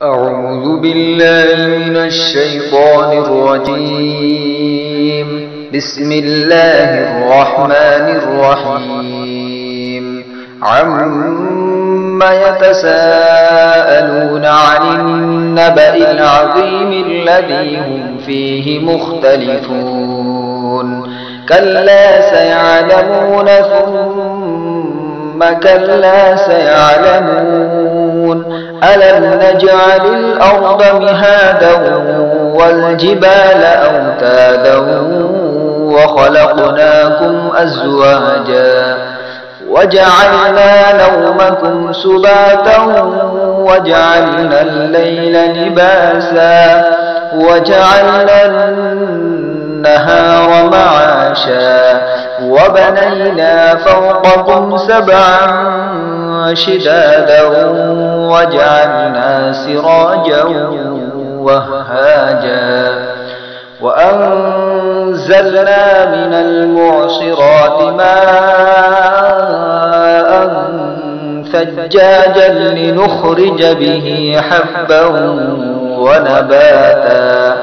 أعوذ بالله من الشيطان الرجيم. بسم الله الرحمن الرحيم. عما يتساءلون عن النبأ العظيم الذي هم فيه مختلفون. كلا سيعلمون ثم كلا سيعلمون. ألم نجعل الأرض مهادا والجبال أوتادا وخلقناكم أزواجا وجعلنا نومكم سباتا وجعلنا الليل لباسا وجعلنا النهار معاشا وبنينا فوقكم سبعا شدادا وجعلنا سراجا وهاجا وأنزلنا من المعصرات ماء ثجاجا لنخرج به حبا ونباتا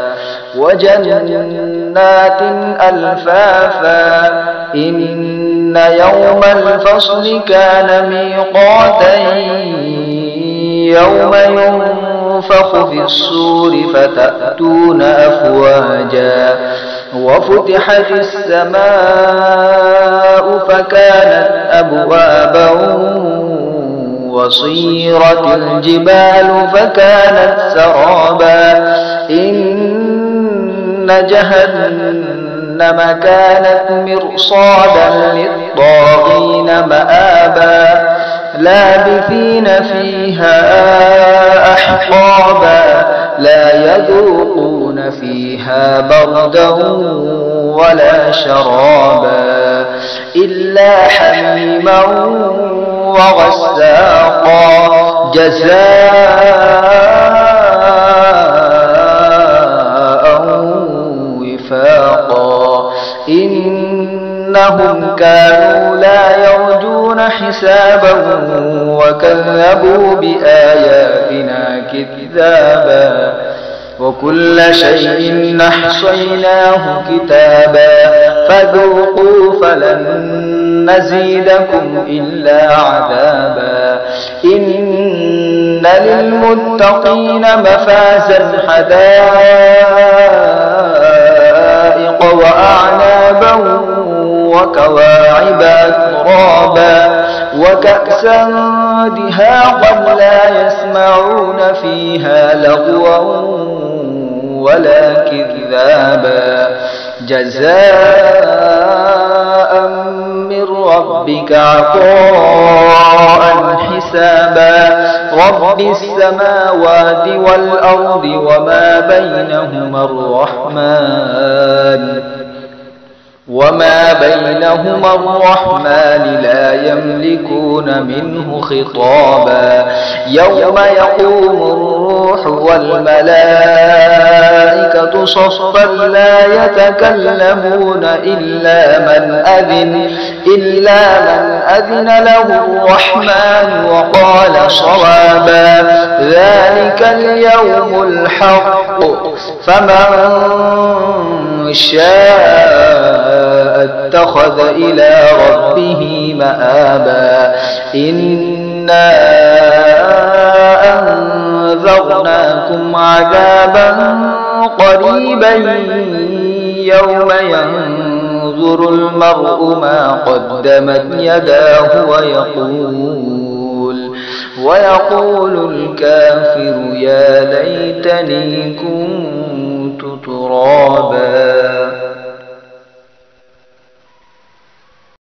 وجنات ألفافا إن يوم الفصل كان ميقاتا يوم ينفخ في الصور فتأتون أفواجا وفتحت السماء فكانت أبوابا وصيرت الجبال فكانت سرابا إن جهنم كانت مرصادا للطاغين مآبا لابثين فيها أحقابا لا يذوقون فيها بردا ولا شرابا إلا حميما وغساقا جزاء وفاقا إنهم كانوا لا يرجون حسابا وكذبوا بآياتنا كذابا وكل شيء أحصيناه كتابا فذوقوا فلن نزيدكم إلا عذابا إن للمتقين مفازا حدائق وأعنابا وكواعب أترابا وكأسا دهاقا لا يسمعون فيها لغوا ولا كذابا جزاء من ربك عطاء حسابا رب السماوات والأرض وما بينهما الرحمن لا يملكون منه خطابا يوم يقوم الروح والملائكة صفا لا يتكلمون إلا من أذن له الرحمن وقال صوابا ذلك اليوم الحق فمن شاء اتخذ إلى ربه مآبا إنا أنذرناكم عذابا قريبا يوم ينظر المرء ما قدمت يداه ويقول الكافر يا ليتني كنت ترابا.